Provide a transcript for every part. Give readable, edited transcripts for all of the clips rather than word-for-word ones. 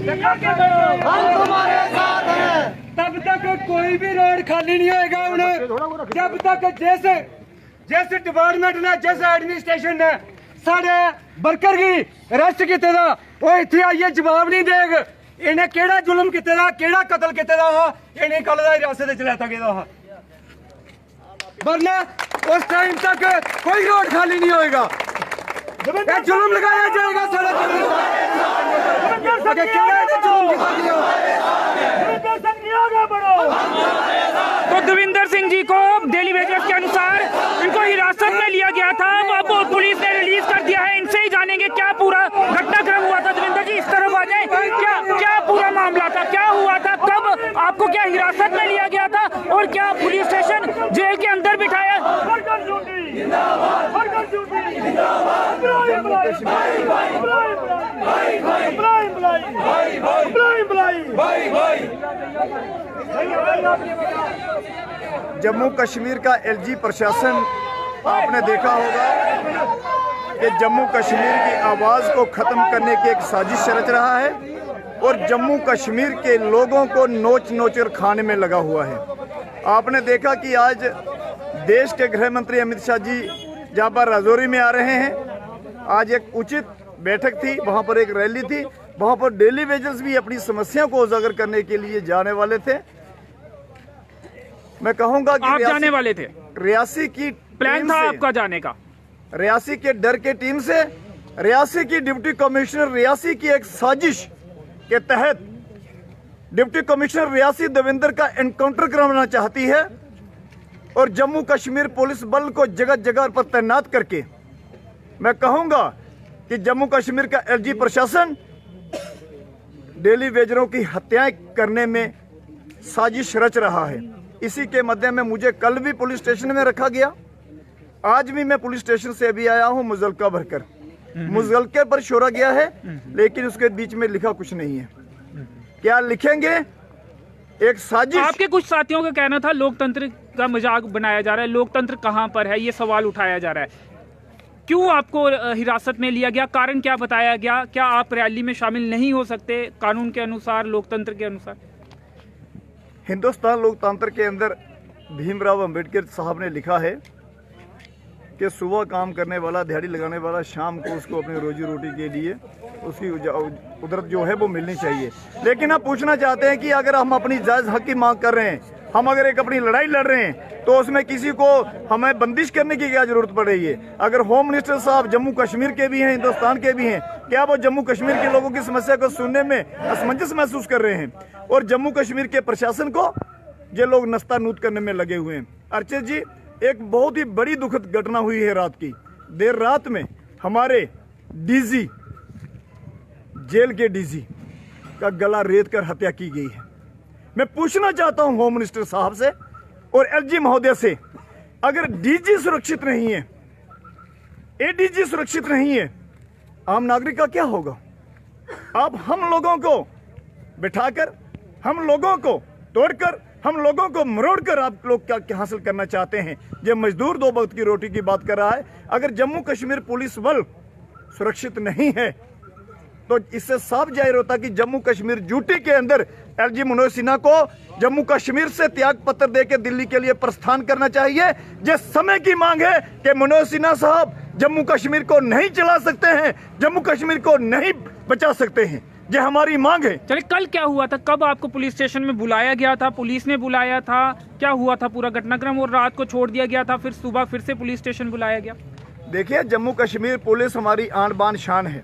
हम तुम्हारे साथ हैं। तब तक कोई भी रोड खाली नहीं होएगा उन्हें, जब तक जैसे डिपार्टमेंट ने जैसे एडमिनिस्ट्रेशन ने साढ़े वर्कर की अरेस्ट किते दा वो इत्थे आइए जवाब नहीं देग। इन्हें केड़ा जुल्म किते दा, केड़ा कतल किते दा हा, इन्हें कल दा हिरासत च लैता गेदा हा, वरना उस टाइम तक कोई रोड खाली नहीं होएगा। ये जुल्म लगाया जाएगा सारा तो देविंदर सिंह जी को डेली वेजर्स के अनुसार इनको हिरासत में लिया गया था, अब पुलिस ने रिलीज कर दिया है। इनसे ही जानेंगे क्या पूरा घटनाक्रम हुआ था। देविंदर जी इस तरफ आ जाए, क्या पूरा मामला था, क्या हुआ था, कब आपको क्या हिरासत में लिया गया था और क्या पुलिस स्टेशन जेल के अंदर बिठाया? जम्मू कश्मीर का एलजी प्रशासन, आपने देखा होगा कि जम्मू कश्मीर की आवाज़ को ख़त्म करने की एक साजिश रच रहा है और जम्मू कश्मीर के लोगों को नोच कर खाने में लगा हुआ है। आपने देखा कि आज देश के गृह मंत्री अमित शाह जी जहाँ पर राजौरी में आ रहे हैं, आज एक उचित बैठक थी, वहाँ पर एक रैली थी, वहाँ पर डेली वेजर्स भी अपनी समस्या को उजागर करने के लिए जाने वाले थे। मैं कहूँगा कि आप जाने वाले थे, रियासी की प्लान था आपका जाने का। रियासी के डर के टीम से रियासी की डिप्टी कमिश्नर रियासी की एक साजिश के तहत डिप्टी कमिश्नर रियासी देवेंद्र का एनकाउंटर करवाना चाहती है और जम्मू कश्मीर पुलिस बल को जगह जगह पर तैनात करके मैं कहूंगा कि जम्मू कश्मीर का एलजी प्रशासन डेली वेजरों की हत्याएं करने में साजिश रच रहा है। इसी के मध्य में मुझे कल भी पुलिस स्टेशन में रखा गया, आज भी मैं पुलिस स्टेशन से अभी आया हूं मुजल्का भरकर। मुजल्के पर छोड़ा गया है, लेकिन उसके बीच में लिखा कुछ नहीं है। क्या लिखेंगे? एक साजिश। आपके कुछ साथियों का कहना था लोकतंत्र का मजाक बनाया जा रहा है, लोकतंत्र कहां पर है, ये सवाल उठाया जा रहा है। क्यों आपको हिरासत में लिया गया, कारण क्या बताया गया? क्या आप रैली में शामिल नहीं हो सकते कानून के अनुसार, लोकतंत्र के अनुसार? हिंदुस्तान लोकतंत्र के अंदर भीमराव अंबेडकर साहब ने लिखा है कि सुबह काम करने वाला, दिहाड़ी लगाने वाला, शाम को उसको अपनी रोजी रोटी के लिए उसकी उजरत जो है वो मिलनी चाहिए। लेकिन हम पूछना चाहते हैं कि अगर हम अपनी जायज़ हक की मांग कर रहे हैं, हम अगर एक अपनी लड़ाई लड़ रहे हैं, तो उसमें किसी को हमें बंदिश करने की क्या जरूरत पड़ रही है? अगर होम मिनिस्टर साहब जम्मू कश्मीर के भी हैं, हिंदुस्तान के भी हैं, क्या वो जम्मू कश्मीर के लोगों की समस्या को सुनने में असमंजस महसूस कर रहे हैं? और जम्मू कश्मीर के प्रशासन को ये लोग नस्तानूत करने में लगे हुए हैं। अर्चित जी, एक बहुत ही बड़ी दुखद घटना हुई है रात की। देर रात में हमारे डीजी, जेल के डीजी का गला रेत कर हत्या की गई है। मैं पूछना चाहता हूं होम मिनिस्टर साहब से और एलजी महोदय से, अगर डीजी सुरक्षित नहीं है, एडीजी सुरक्षित नहीं है, आम नागरिक का क्या होगा? आप हम लोगों को बिठाकर, हम लोगों को तोड़कर, हम लोगों को मरोड़कर आप लोग क्या हासिल करना चाहते हैं? ये मजदूर दो वक्त की रोटी की बात कर रहा है। अगर जम्मू कश्मीर पुलिस बल सुरक्षित नहीं है तो इससे साफ जाहिर होता कि जम्मू कश्मीर ड्यूटी के अंदर एलजी मनोज सिन्हा को जम्मू कश्मीर से त्याग पत्र देकर दिल्ली के लिए प्रस्थान करना चाहिए। जिस समय की मांग है कि मनोज सिन्हा साहब जम्मू कश्मीर को नहीं चला सकते हैं, जम्मू कश्मीर को नहीं बचा सकते हैं, ये हमारी मांग है। चलिए, कल क्या हुआ था? कब आपको पुलिस स्टेशन में बुलाया गया था? पुलिस ने बुलाया था? क्या हुआ था पूरा घटनाक्रम? और रात को छोड़ दिया गया था, फिर सुबह फिर से पुलिस स्टेशन बुलाया गया? देखिए, जम्मू कश्मीर पुलिस हमारी आन बान शान है।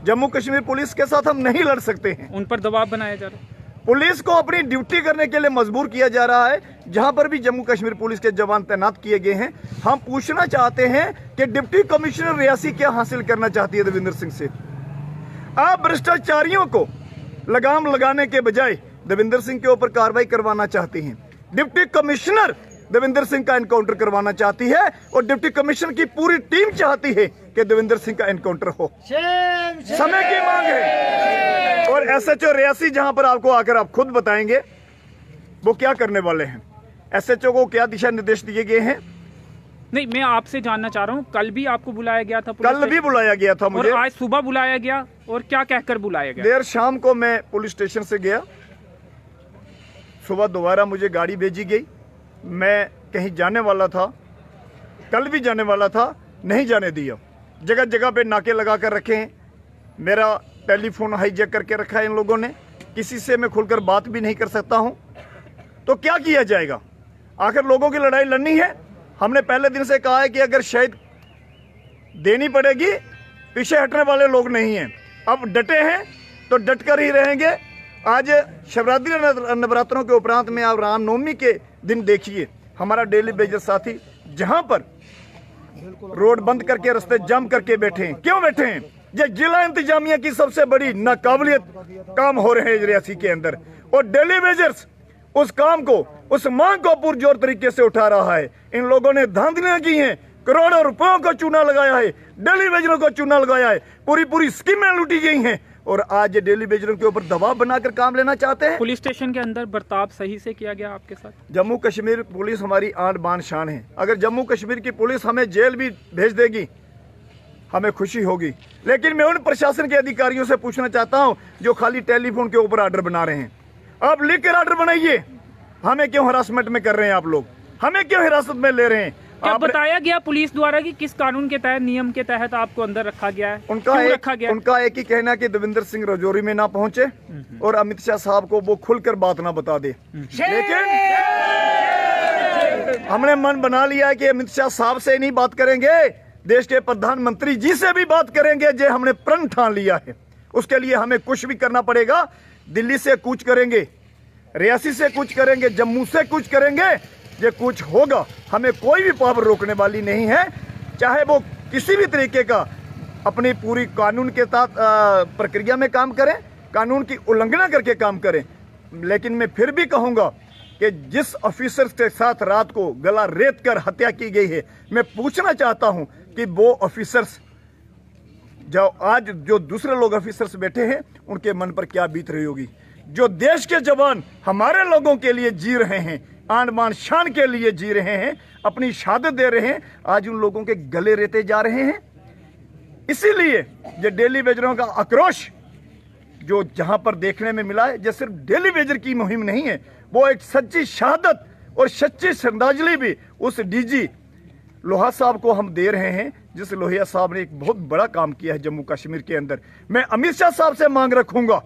जम्मू कश्मीर पुलिस के साथ हम नहीं लड़ सकते हैं। उन पर दबाव बनाया जा रहा है। पुलिस को अपनी ड्यूटी करने के लिए मजबूर किया जा रहा है। जहां पर भी जम्मू कश्मीर पुलिस के जवान तैनात किए गए हैं, हम पूछना चाहते हैं कि डिप्टी कमिश्नर रियासी क्या हासिल करना चाहती है देवेंद्र सिंह से? आप भ्रष्टाचारियों को लगाम लगाने के बजाय देवेंद्र सिंह के ऊपर कार्रवाई करवाना चाहती हैं। डिप्टी कमिश्नर देवेंद्र सिंह का एनकाउंटर करवाना चाहती है और डिप्टी कमिश्नर की पूरी टीम चाहती है कि देवेंद्र सिंह का एनकाउंटर हो। समय की मांग है। और एसएचओ रियासी, जहां पर आपको आकर आप खुद बताएंगे वो क्या करने वाले हैं। एसएचओ को क्या दिशा निर्देश दिए गए हैं नहीं, मैं आपसे जानना चाह रहा हूँ, कल भी आपको बुलाया गया था? कल भी बुलाया गया था मुझे, और आज सुबह बुलाया गया, और क्या कहकर बुलाया गया? देर शाम को मैं पुलिस स्टेशन से गया, सुबह दोबारा मुझे गाड़ी भेजी गई। मैं कहीं जाने वाला था, कल भी जाने वाला था, नहीं जाने दिया। जगह जगह पे नाके लगा कर रखे हैं, मेरा टेलीफोन हाईजैक करके रखा है इन लोगों ने, किसी से मैं खुलकर बात भी नहीं कर सकता हूं। तो क्या किया जाएगा? आखिर लोगों की लड़ाई लड़नी है। हमने पहले दिन से कहा है कि अगर शहीद देनी पड़ेगी, पीछे हटने वाले लोग नहीं हैं। अब डटे हैं तो डट कर ही रहेंगे। आज शिवरात्रि नवरात्रों के उपरांत में आप रामनवमी के दिन देखिए, हमारा डेली बेजर साथी जहां पर रोड बंद करके रास्ते जाम करके बैठे हैं। क्यों बैठे हैं? ये जिला इंतजामिया की सबसे बड़ी नाकाबिलियत काम हो रहे हैं रियासी के अंदर, और डेली वेजर्स उस काम को, उस मांग को पुरजोर तरीके से उठा रहा है। इन लोगों ने धांधलियां की हैं, करोड़ों रुपयों का चूना लगाया है, डेली वेजरों को चूना लगाया है, पूरी स्कीमें लूटी गई हैं, और आज डेली वेजरों के ऊपर दबाव बनाकर काम लेना चाहते हैं। पुलिस स्टेशन के अंदर बर्ताव सही से किया गया आपके साथ? जम्मू कश्मीर पुलिस हमारी आन बान शान है। अगर जम्मू कश्मीर की पुलिस हमें जेल भी भेज देगी, हमें खुशी होगी। लेकिन मैं उन प्रशासन के अधिकारियों से पूछना चाहता हूं जो खाली टेलीफोन के ऊपर ऑर्डर बना रहे हैं, आप लिख कर ऑर्डर बनाइए। हमें क्यों हरासमेंट में कर रहे हैं आप लोग? हमें क्यों हिरासत में ले रहे हैं? क्या बताया गया पुलिस द्वारा कि किस कानून के तहत, नियम के तहत आपको अंदर रखा गया है? उनका एक ही कहना कि देवेंद्र सिंह रजौरी में ना पहुंचे और अमित शाह साहब को वो खुलकर बात ना बता दे। लेकिन हमने मन बना लिया है कि अमित शाह साहब से नहीं बात करेंगे, देश के प्रधानमंत्री जी से भी बात करेंगे। जो हमने प्रण ठान लिया है, उसके लिए हमें कुछ भी करना पड़ेगा। दिल्ली से कूच करेंगे, रियासी से कूच करेंगे, जम्मू से कूच करेंगे, ये कुछ होगा। हमें कोई भी पावर रोकने वाली नहीं है, चाहे वो किसी भी तरीके का अपनी पूरी कानून के तहत प्रक्रिया में काम करें, कानून की उल्लंघना करके काम करें। लेकिन मैं फिर भी कहूंगा कि जिस ऑफिसर के साथ रात को गला रेत कर हत्या की गई है, मैं पूछना चाहता हूं कि वो ऑफिसर्स जो दूसरे लोग ऑफिसर्स बैठे हैं, उनके मन पर क्या बीत रही होगी। जो देश के जवान हमारे लोगों के लिए जी रहे हैं, आन बान शान के लिए जी रहे हैं, अपनी शहादत दे रहे हैं, आज उन लोगों के गले रेते जा रहे हैं। इसीलिए ये डेली वेजरों का आक्रोश जो जहां पर देखने में मिला है, ये सिर्फ डेली वेजर की मुहिम नहीं है, वो एक सच्ची शहादत और सच्ची श्रद्धांजलि भी उस डीजी लोहा साहब को हम दे रहे हैं, जिस लोहिया साहब ने एक बहुत बड़ा काम किया है जम्मू कश्मीर के अंदर। मैं अमित शाह साहब से मांग रखूंगा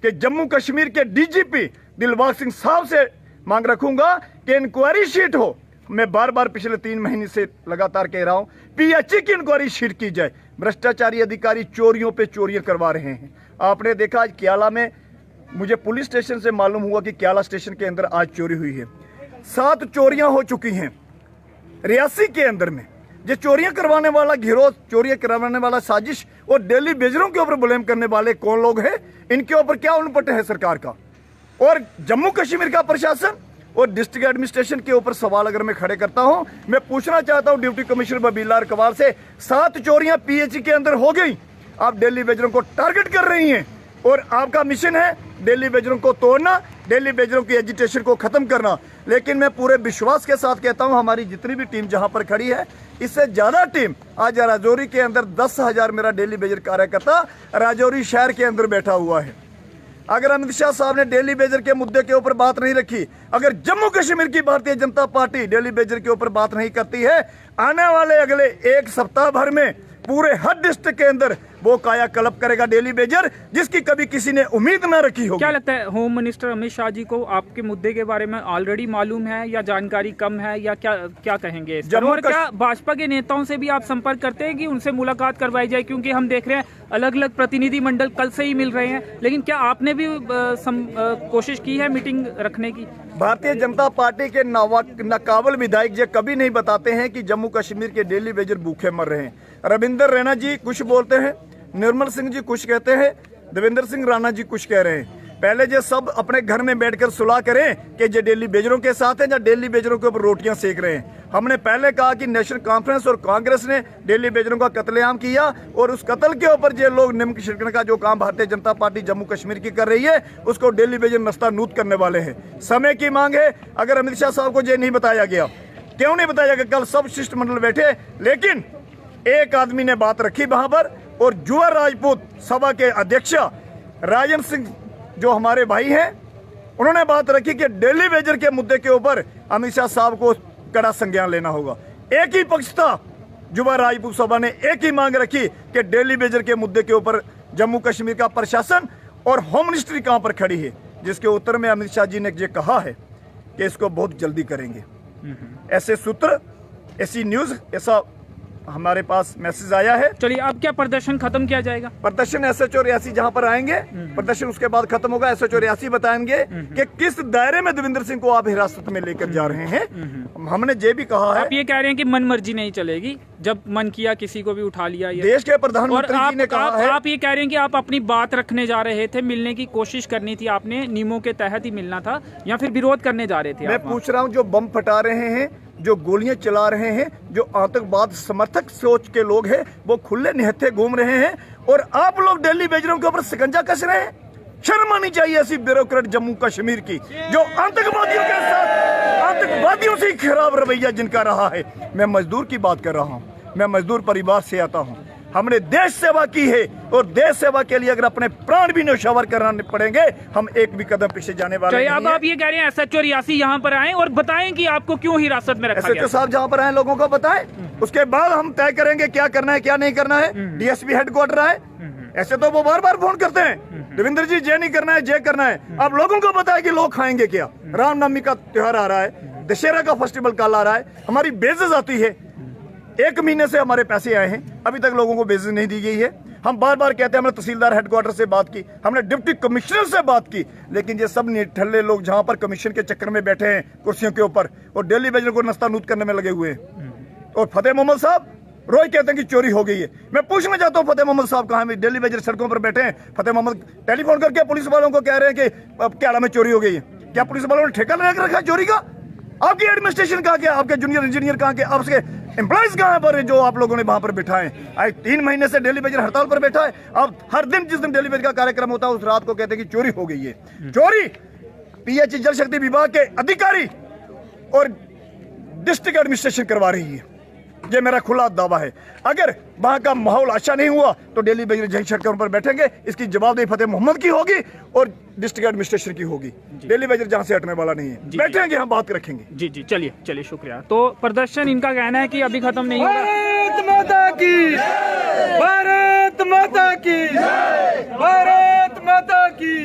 कि जम्मू कश्मीर के डीजीपी दिलबाग सिंह साहब से मांग रखूंगा कि इंक्वायरी शीट हो। मैं बार बार पिछले 3 महीने से लगातार कह रहा हूं, पीएचई की इंक्वायरी शीट की जाए। भ्रष्टाचारी अधिकारी चोरियों पे चोरियां करवा रहे हैं। आपने देखा आज क्याला में, मुझे पुलिस स्टेशन से मालूम हुआ कि क्याला स्टेशन के अंदर आज चोरी हुई है। 7 चोरियां हो चुकी हैं रियासी के अंदर में। ये चोरियां करवाने वाला गिरोह, चोरियां करवाने वाला साजिश और डेली बेजरों के ऊपर ब्लेम करने वाले कौन लोग हैं? इनके ऊपर क्या उनपट है सरकार का? और जम्मू कश्मीर का प्रशासन और डिस्ट्रिक्ट एडमिनिस्ट्रेशन के ऊपर सवाल अगर मैं खड़े करता हूं, मैं पूछना चाहता हूं डिप्टी कमिश्नर बबीलाल कवाल से, 7 चोरियां पीएचई के अंदर हो गई, आप डेली बेजरों को टारगेट कर रही हैं, और आपका मिशन है डेली बेजरों को तोड़ना, डेली बेजरों की एजिटेशन को खत्म करना। लेकिन मैं पूरे विश्वास के साथ कहता हूं, हमारी जितनी भी टीम जहां पर खड़ी है, इससे ज्यादा टीम आज राजौरी के अंदर 10,000 मेरा डेली बेजर कार्यकर्ता राजौरी शहर के अंदर बैठा हुआ है। अगर अमित शाह साहब ने डेली बेजर के मुद्दे के ऊपर बात नहीं रखी, अगर जम्मू कश्मीर की Bharatiya Janata party daily badger के ऊपर बात नहीं करती है, आने वाले अगले 1 सप्ताह भर में पूरे हर डिस्ट्रिक्ट के अंदर वो कायाकल्प करेगा डेली बेजर, जिसकी कभी किसी ने उम्मीद न रखी होगी। क्या लगता है होम मिनिस्टर अमित शाह जी को आपके मुद्दे के बारे में ऑलरेडी मालूम है, या जानकारी कम है, या क्या कहेंगे? और क्या भाजपा के नेताओं से भी आप संपर्क करते हैं कि उनसे मुलाकात करवाई जाए? क्योंकि हम देख रहे हैं अलग अलग प्रतिनिधि मंडल कल से ही मिल रहे हैं, लेकिन क्या आपने भी कोशिश की है मीटिंग रखने की? भारतीय जनता पार्टी के नाकाबिल विधायक ये कभी नहीं बताते हैं कि जम्मू कश्मीर के डेली बेजर भूखे मर रहे हैं। रविंदर रैना जी कुछ बोलते हैं, निर्मल सिंह जी कुछ कहते हैं, देवेंद्र सिंह राणा जी कुछ कह रहे हैं। पहले जो सब अपने घर में बैठकर सुलह करें कि जो डेली बेजरों के साथ है या डेली बेजरों के ऊपर रोटियां सेक रहे हैं। हमने पहले कहा कि नेशनल कॉन्फ्रेंस और कांग्रेस ने डेली बेजरों का कत्लेआम किया, और उस कत्ल के ऊपर जो लोग निम्न छिड़कने का जो काम भारतीय जनता पार्टी जम्मू कश्मीर की कर रही है, उसको डेली बेजर नस्ता नूत करने वाले हैं। समय की मांग है। अगर अमित शाह साहब को ये नहीं बताया गया क्यों नहीं बताया कि कल सब शिष्टमंडल बैठे, लेकिन एक आदमी ने बात रखी वहां पर, और जुआ राजपूत सभा के अध्यक्ष राजन सिंह जो हमारे भाई हैं, उन्होंने बात रखी कि डेली वेजर के मुद्दे के ऊपर अमित शाह साहब को कड़ा संज्ञान लेना होगा। एक ही पक्ष था, जुआ राजपूत सभा ने एक ही मांग रखी कि डेली वेजर के मुद्दे के ऊपर जम्मू कश्मीर का प्रशासन और होम मिनिस्ट्री कहां पर खड़ी है, जिसके उत्तर में अमित शाह जी ने ये कहा है कि इसको बहुत जल्दी करेंगे। ऐसे सूत्र, ऐसी न्यूज, ऐसा हमारे पास मैसेज आया है। चलिए, अब क्या प्रदर्शन खत्म किया जाएगा? प्रदर्शन SHO रियासी जहां पर आएंगे, प्रदर्शन उसके बाद खत्म होगा। SHO रियासी बताएंगे कि किस दायरे में देविंदर सिंह को आप हिरासत में लेकर जा रहे हैं। हमने ये भी कहा है, आप ये कह रहे हैं कि मन मर्जी नहीं चलेगी, जब मन किया किसी को भी उठा लिया ये। देश के प्रधानमंत्री जी ने कहा है। आप ये कह रहे हैं कि आप अपनी बात रखने जा रहे थे, मिलने की कोशिश करनी थी आपने, नियमों के तहत ही मिलना था, या फिर विरोध करने जा रहे थे? मैं पूछ रहा हूँ, जो बम फटा रहे हैं, जो गोलियां चला रहे हैं, जो आतंकवाद समर्थक सोच के लोग हैं, वो खुले निहत्थे घूम रहे हैं, और आप लोग दिल्ली बेजरों के ऊपर शिकंजा कस रहे हैं। शर्म आनी चाहिए ऐसी ब्यूरोक्रेट जम्मू कश्मीर की, जो आतंकवादियों के साथ, आतंकवादियों से खराब रवैया जिनका रहा है। मैं मजदूर की बात कर रहा हूँ, मैं मजदूर परिवार से आता हूँ। हमने देश सेवा की है, और देश सेवा के लिए अगर अपने प्राण भी न्यौछावर कराने पड़ेंगे, हम एक भी कदम पीछे जाने वाले नहीं हैं। अब आप ये कह रहे हैं SHO रियासी यहाँ पर आए और बताएं कि आपको क्यों हिरासत में रखा गया? SHO साहब जहाँ पर आए लोगों को बताएं, उसके बाद हम तय करेंगे क्या करना है क्या नहीं करना है। DSP हेडक्वार्टर आए, ऐसे तो वो बार बार फोन करते हैं, देवेंद्र जी ये नहीं करना है, ये करना है। अब लोगों को बताएं कि लोग खाएंगे क्या। रामनवमी का त्योहार आ रहा है, दशहरा का फेस्टिवल कल आ रहा है, हमारी बेइज्जती आती है। 1 महीने से हमारे पैसे आए हैं, अभी तक लोगों को बेइज्जती नहीं दी गई है। हम बार बार कहते हैं, हमने तहसीलदार हेडक्वार्टर से बात की, हमने डिप्टी कमिश्नर से बात की, लेकिन ये सब निठल्ले लोग जहां पर कमीशन के चक्कर में बैठे हैं कुर्सियों के ऊपर, और डेली वेजर को नस्तानूद करने में लगे हुए हैं। और फतेह मोहम्मद साहब रोज कहते हैं कि चोरी हो गई है। मैं पूछना चाहता हूँ, फतेह मोहम्मद साहब कहाँ हैं? डेली वेजर सड़कों पर बैठे हैं। फतेह मोहम्मद टेलीफोन करके पुलिस वालों को कह रहे हैं कि अब क्या में चोरी हो गई है। क्या पुलिस वालों ने ठेका लगा रखा है चोरी का? आपकी एडमिनिस्ट्रेशन कहाँ गया? आपके जूनियर इंजीनियर कहाँ गए? आपके एम्प्लॉइज कहाँ पर है जो आप लोगों ने वहां पर बिठाए? आज 3 महीने से डेली वेजर हड़ताल पर बैठा है। अब हर दिन जिस दिन डेली वेजर का कार्यक्रम होता है, उस रात को कहते हैं कि चोरी हो गई है। चोरी PH जल शक्ति विभाग के अधिकारी और डिस्ट्रिक्ट एडमिनिस्ट्रेशन करवा रही है। ये मेरा खुला दावा है। अगर वहां का माहौल अच्छा नहीं हुआ तो डेली वेजर जंग सड़कों पर बैठेंगे। इसकी जवाबदेही फतेह मोहम्मद की होगी और डिस्ट्रिक्ट एडमिनिस्ट्रेशन की होगी। डेली वेजर जहां से हटने वाला नहीं है। बैठेंगे, हम बात रखेंगे। जी जी, चलिए चलिए, शुक्रिया। तो प्रदर्शन इनका कहना है कि अभी खत्म नहीं होगा। भारत माता की, भारत माता की, भारत माता की।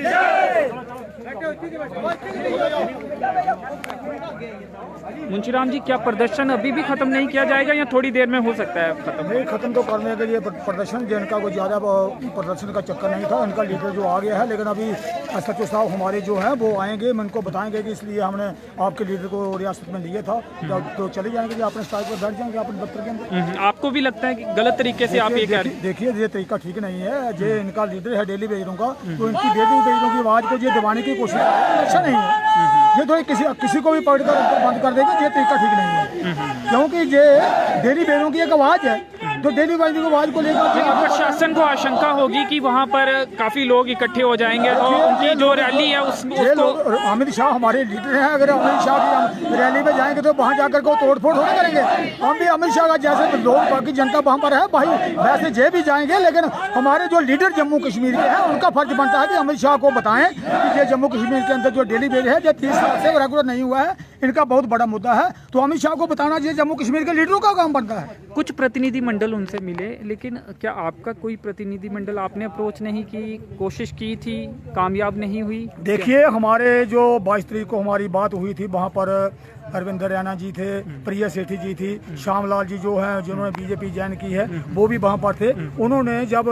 मुंशीराम जी, क्या प्रदर्शन अभी भी खत्म नहीं किया जाएगा या थोड़ी देर में हो सकता है खत्म? नहीं, खत्म तो करने के लिए प्रदर्शन, जिनका कोई ज़्यादा प्रदर्शन का चक्कर नहीं था, उनका लीडर जो आ गया है। लेकिन अभी SHO साहब हमारे जो हैं वो आएंगे, मैं उनको बताएंगे कि इसलिए हमने आपके लीडर को रियासत में लिया था, तो चले जाएंगे, अपने स्टाइल पर बैठ जाएंगे अपने दफ्तर के अंदर। आपको भी लगता है कि गलत तरीके से आप ये कह रहे हैं? देखिए, ये तरीका ठीक नहीं है। ये इनका लीडर है डेली वेजरों का, तो इनकी डेली वेजरों की आवाज़ को ये दबाने की कोशिश अच्छा नहीं है। ये थोड़ी किसी को भी पकड़कर बंद कर देगी, ये तरीका ठीक नहीं है। क्योंकि ये डेली वेजरों की एक आवाज़ है, तो डेली वेजरों की आवाज़ को लेकर प्रशासन को आशंका होगी कि वहाँ पर काफी लोग इकट्ठे हो जाएंगे, तो उनकी जो रैली है उसको। अमित शाह हमारे लीडर हैं, अगर अमित शाह की रैली में जाएंगे तो वहाँ जाकर को तोड़फोड़ थोड़ी करेंगे। हम भी अमित शाह का जैसे लोग बाकी जनता वहाँ पर है भाई, वैसे जे भी जाएंगे, लेकिन हमारे जो लीडर जम्मू कश्मीर के हैं उनका फर्ज बनता है कि अमित शाह को बताएं कि ये जम्मू कश्मीर के अंदर जो डेली वेज है, जो 30 साल से रेगुलर नहीं हुआ है, इनका बहुत बड़ा मुद्दा है। तो अमित शाह को बताना चाहिए, जम्मू कश्मीर के लीडरों का काम बनता है। कुछ प्रतिनिधि मंडल उनसे मिले, लेकिन क्या आपका कोई प्रतिनिधि मंडल आपने अप्रोच नहीं की? कोशिश की थी, कामयाब नहीं हुई? देखिए, हमारे जो 22 तारीख को हमारी बात हुई थी, वहाँ पर अरविंदर रैना जी थे, प्रिया सेठी जी थी, श्यामलाल जी जो हैं जिन्होंने बीजेपी ज्वाइन की है, वो भी वहाँ पर थे। उन्होंने जब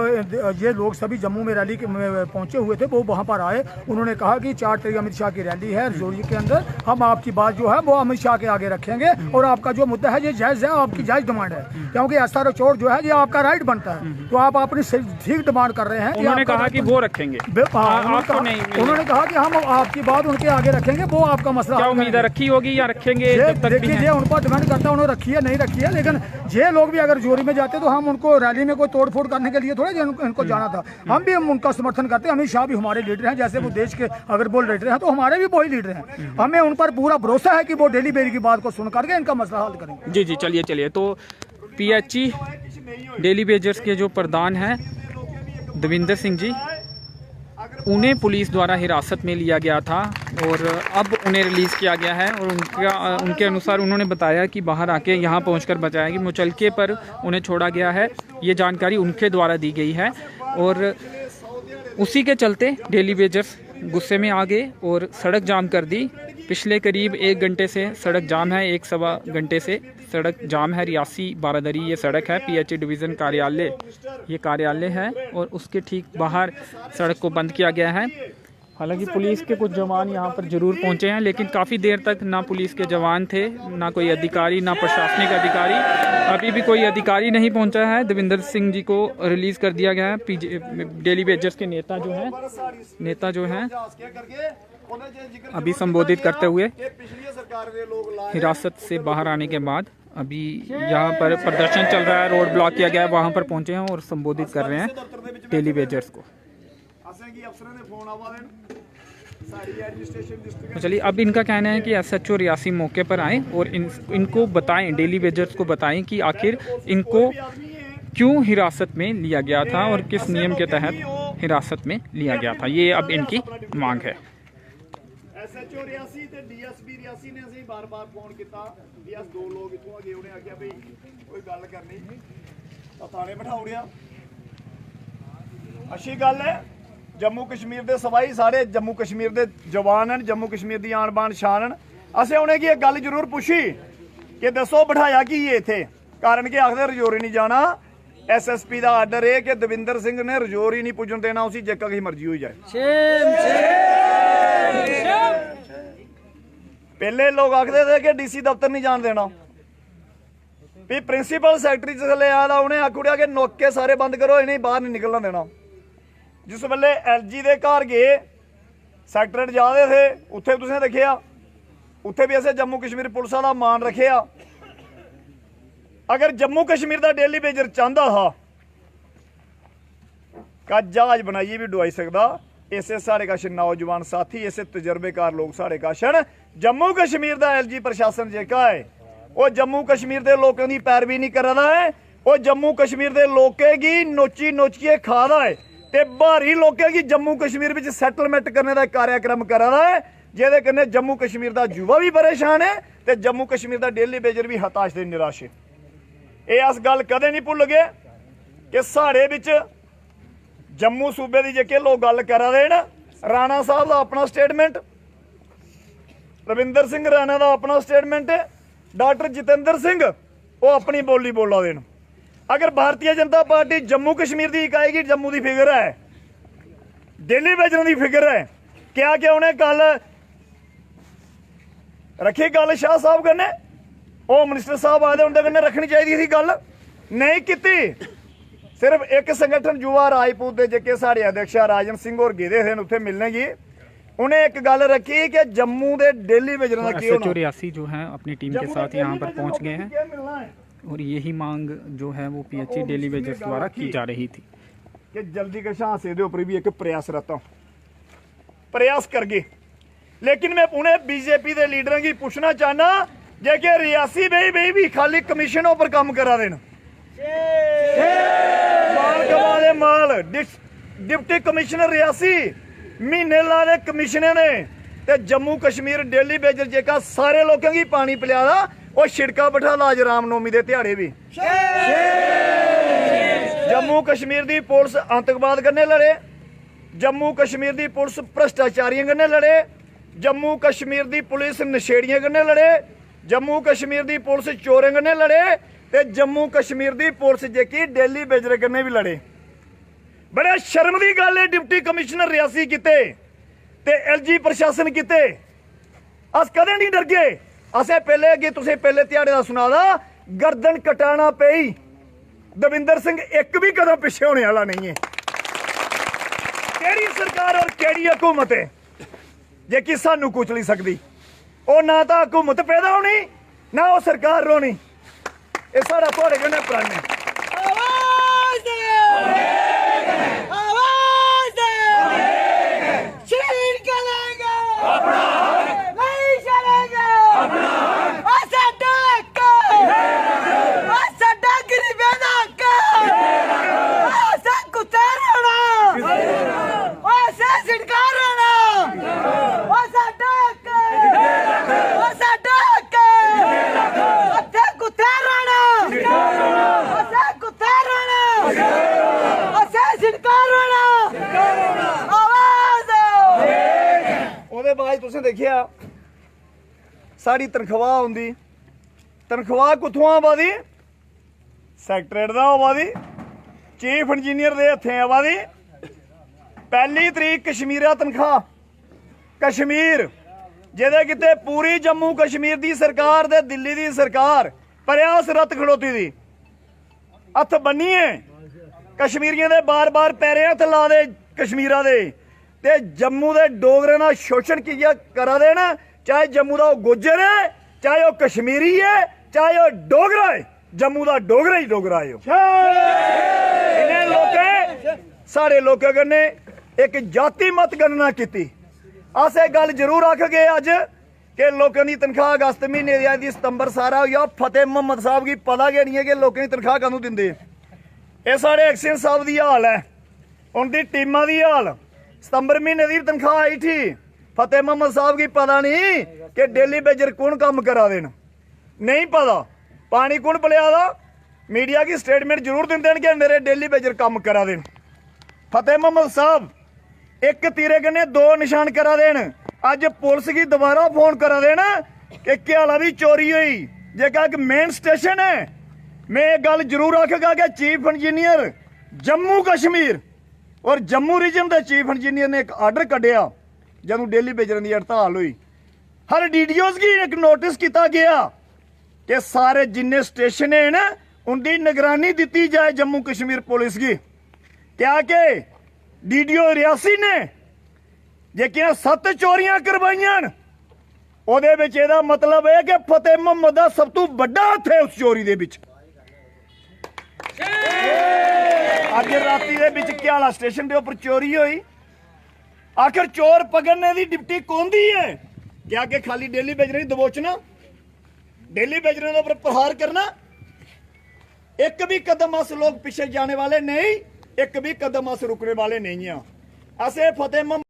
ये लोग सभी जम्मू में रैली में पहुँचे हुए थे, वो वहाँ पर आए। उन्होंने कहा कि 4 तारीख अमित शाह की रैली है रजौरी के अंदर, हम आपकी बात जो है वो अमित शाह के आगे रखेंगे, और आपका जो मुद्दा है ये जायज़ है, आपकी जायज़ डिमांड है, क्योंकि SRO चोर जो है ये आपका राइट बनता है। तो आप अपनी ठीक डिमांड कर रहे हैं। उन्होंने कहा कि वो रखेंगे, उन्होंने कहा कि हम आपकी बात उनके आगे रखेंगे, वो आपका मसला। क्या उम्मीद रखी होगी या रखेंगे? देखिए, उन पर डिमांड करता है, उन्होंने रखी है नहीं रखी है, लेकिन ये लोग भी अगर जोरी में जाते तो हम उनको रैली में कोई तोड़फोड़ करने के लिए थोड़ा इनको जाना था। हम भी उनका समर्थन करते हैं। अमित शाह भी हमारे लीडर हैं, जैसे वो देश के अगर वो लीडर हैं तो हमारे भी वही लीडर हैं। हमें उन पर पूरा भरोसा भरोसा है कि वो डेली बेरी की बात को सुन करके इनका मसला हल करेंगे। जी जी, चलिए चलिए। तो PHE डेली वेजर्स के जो प्रधान हैं दविंदर सिंह जी, उन्हें पुलिस द्वारा हिरासत में लिया गया था और अब उन्हें रिलीज़ किया गया है। और उनके अनुसार उन्होंने बताया कि बाहर आके यहाँ पहुंचकर बचाएगी मुचलके पर उन्हें छोड़ा गया है। ये जानकारी उनके द्वारा दी गई है और उसी के चलते डेली वेजर्स गुस्से में आ गए और सड़क जाम कर दी। पिछले करीब 1 घंटे से सड़क जाम है, 1-1.25 घंटे से सड़क जाम है। रियासी बारादरी ये सड़क है, PHE डिवीज़न कार्यालय ये कार्यालय है और उसके ठीक बाहर सड़क को बंद किया गया है। हालांकि पुलिस के कुछ जवान यहाँ पर ज़रूर पहुँचे हैं, लेकिन काफ़ी देर तक ना पुलिस के जवान थे, ना कोई अधिकारी, ना प्रशासनिक अधिकारी। अभी भी कोई अधिकारी नहीं पहुँचा है। दविंदर सिंह जी को रिलीज़ कर दिया गया है। डेली वेजर्स के नेता जो हैं अभी संबोधित करते हुए हिरासत से बाहर आने के बाद अभी यहाँ पर प्रदर्शन चल रहा है, रोड ब्लॉक किया गया है, वहाँ पर पहुँचे हैं और संबोधित कर रहे हैं डेली वेजर्स को। तो चलिए, अब इनका कहना है कि SHO रियासी मौके पर आए और इनको बताएं, डेली वेजर्स को बताएं कि आखिर इनको क्यों हिरासत में लिया गया था और किस नियम के तहत हिरासत में लिया गया था। ये अब इनकी मांग है। SHO रियासी ते DSP रियासी ने ਅਸੀਂ ਬਾਰ-ਬਾਰ ਫੋਨ ਕੀਤਾ ਵੀ ਅਸ 2 ਲੋਕ ਇਥੋਂ ਅਗੇ ਉਹਨੇ ਆਖਿਆ ਵੀ ਕੋਈ ਗੱਲ ਕਰਨੀ ਤਾਂ ਥਾਣੇ ਬਿਠਾਉੜਿਆ। ਅੱਛੀ ਗੱਲ ਹੈ, जम्मू कश्मीर के सवाई सारे जम्मू कश्मीर के जवान हैं, जम्मू कश्मीर की आन बान शान हैं। असें उन्हें की एक गल जरूर पूछी कि दसो बिठाया की ये इत्थे, कारण कि आखदे रजौरी नहीं जाना। SSP का आर्डर है कि दविंदर सिंह ने रजौरी नहीं पुजन देना, उसी जेका की मर्जी हो जाए। पहले लोग आखते थे कि DC दफ्तर नहीं जान देना, भी प्रिंसीपल सैकटरी थले आया उन्हें आखुड़िया कि नौके सारे बंद करो, इन्हें बाहर नहीं निकलना देना। जिस वेले LG के घर गए सैकटरेट जा रहे थे, उत्थे तुसें देखिया उत्थे भी असें जम्मू कश्मीर पुलिस का मान रखिया। अगर जम्मू कश्मीर का डेली वेजर चाहता था का जहाज बनाइए भी डुआई सकता, इसे साढ़े कश नौजवान साथी, इसे तजर्बेकार लोग साढ़े कश हैं। जम्मू कश्मीर का LG प्रशासन जेका है वो जम्मू कश्मीर के लोगों की पैरवी नहीं कर रहा है, वो जम्मू कश्मीर के लोगों की नोची नोचिए खा रहा है ते बाहरी लोगों की जम्मू कश्मीर में सैटलमेंट करने का कार्यक्रम कर रहा है, जिहदे कन्नै जम्मू कश्मीर का युवा भी परेशान है ते जम्मू कश्मीर का डेली वेजर भी हताश ते निराश है। ये अस गल कदे नहीं भुल गए कि साढ़े विच जम्मू सूबे की जेके लोग गल करा रहे हैं। राणा साहब का अपना स्टेटमेंट, रविंदर सिंह राणा का अपना स्टेटमेंट है, डॉक्टर जितेंद्र सिंह वो अपनी बोली बोला देन। अगर भारतीय जनता पार्टी जम्मू कश्मीर की इकाई की जम्मू की फिगर है, डेली वेजर की फिगर है, क्या क्या उन्हें गल रखी गल शाह साहब कन्नै, वो मिनिस्टर साहब आए उनके कन्नै रखनी चाहिए थी गल, नहीं की। सिर्फ एक संगठन युवा राजपूत के जेके साढ़े अध्यक्ष राजन सिंह और गेदे थे उत्थे मिलने की, उन्हें एक गल रखी कि जम्मू के डेली वेजर का SHO रियासी जो है अपनी टीम के साथ यहाँ पर पहुँच गए हैं और यही मांग जो है वो PHE डेली वेजर्स द्वारा की जा रही थी कि जल्दी कशा हासे दे ऊपर भी एक प्रयास कर गए। लेकिन मैं पुणे BJP के लीडर की पूछना चाहना जे कि रियासी भी खाली कमीशनों पर काम करा देन, माल कमा दे माल। डिप्टी कमिश्नर रियासी महीने ला दे कमिश्नर ने ते जम्मू कश्मीर डेली वेजर जेका सारे लोगों की पानी पिला दा, वो छिड़का बैठा लाज रामनौमी के दिहाड़े भी। जम्मू कश्मीर की पुलिस आतंकवाद कन्नै लड़े, जम्मू कश्मीर की पुलिस भ्रष्टाचारियों कन्नै लड़े, जम्मू कश्मीर की पुलिस नशेड़ियों कन्नै लड़े, जम्मू कश्मीर की पुलिस चोरें कन्नै लड़े ते जम्मू कश्मीर की पुलिस जेकी डेली वेजर कन्नै भी लड़े। बड़े शर्म की गल है डिप्टी कमिश्नर रियासी किते ते LG प्रशासन किते। अस कदे नहीं डर गए। असें पहले अगे तुसें पहले ध्याड़े का सुना दा, गर्दन कटाना पई, दविंदर सिंह एक भी कदम पिछे होने वाला नहीं है। केड़ी सरकार और केड़ी हुकूमत है जेकी सानू कुचली सकती? वो ना तो हुकूमत पैदा होनी ना वो सरकार रोनी। ये सारा थोड़े कन्नै प्रण है। ਅਸੀਂ ਸਰਕਾਰ ਹੋਣਾ ਆਵਾਜ਼ ਉਹਦੇ ਬਾਅਦ ਤੁਸੀਂ ਦੇਖਿਆ ਸਾਡੀ ਤਨਖਾਹ ਹੁੰਦੀ, ਤਨਖਾਹ ਕਿੱਥੋਂ ਆਵਾਦੀ? ਸੈਕਟਰੇਟ ਦਾ ਆਵਾਦੀ, ਚੀਫ ਇੰਜੀਨੀਅਰ ਦੇ ਹੱਥੇ ਆਵਾਦੀ। ਪਹਿਲੀ ਤਰੀਕ ਕਸ਼ਮੀਰਾ ਤਨਖਾਹ, ਕਸ਼ਮੀਰ ਜਿਹਦੇ ਕਿਤੇ ਪੂਰੀ ਜੰਮੂ ਕਸ਼ਮੀਰ ਦੀ ਸਰਕਾਰ ਤੇ ਦਿੱਲੀ ਦੀ ਸਰਕਾਰ ਪ੍ਰयास रत खड़ोती दी हथ बन्नीए कश्मीरियों के बार-बार पैरे हथ ला दे कश्मीरा दे ते जम्मू के डोगरे नाल शोषण किया करा देना, चाहे जम्मू का गुज्जर है, चाहे वह कश्मीरी है, चाहे वह डोगरा है, जम्मू का डोगरा ही डोगरा है। इन्हें लोकें साढ़े लोगों कन्नै एक जाति मत गणना की। अस एक गल जरूर आख गए अज कि लोगों की तनख्वाह अगस्त महीने दी सितंबर सारा हो गया। फतेह मुहम्मद साहब की पता गै नहीं है कि लोगों की तनख्वाह कदों दिंदे। ये साढ़े एक्सीडेंट साहब की हाल है, उनकी टीमां की हाल। सितंबर महीने की तनख्वाह आई थी, फतेह मुहम्मद साहब की पता नहीं कि डेली बेजर कौन काम करा देन, नहीं पता पानी कौन पिलिया दा। मीडिया की स्टेटमेंट जरूर दिंदे कि मेरे डेली बेजर काम करा देन। फतेह मुहम्मद साहब एक तीरे कन्ने दो निशान करा देन। अज पुलिस की दोबारा फोन करा देना कि घ्याला भी चोरी हुई जेका एक मेन स्टेशन है। मैं एक गल जरूर आखगा कि चीफ इंजीनियर जम्मू कश्मीर और जम्मू रीजन के चीफ इंजीनियर ने एक आर्डर कढ़िया जदों डेली बेजर की हड़ताल हुई। हर DDOs की एक नोटिस किया गया कि सारे जिन्ने स्टेशन है ना उनकी निगरानी दी जाए जम्मू कश्मीर पुलिस की। क्या कि DDO रियासी ने जेकियां 7 चोरियां करवाइयां ओहदे विच इहदा मतलब है कि फतेह मुहम्मद दा सब तो बड़ा हथ है उस चोरी दे विच। अज राती दे विच घ्याला स्टेशन दे उपर चोरी हुई। आखिर चोर पकड़ने की डिप्टी कौन दी है? क्या कि खाली डेली बेजरें दबोचना, डेली बेजरें उपर प्रहार करना? एक भी कदम अस लोग पीछे जाने वाले नहीं, एक भी कदम अस रुकने वाले नहीं हैं। असे फतेह मुहम्मद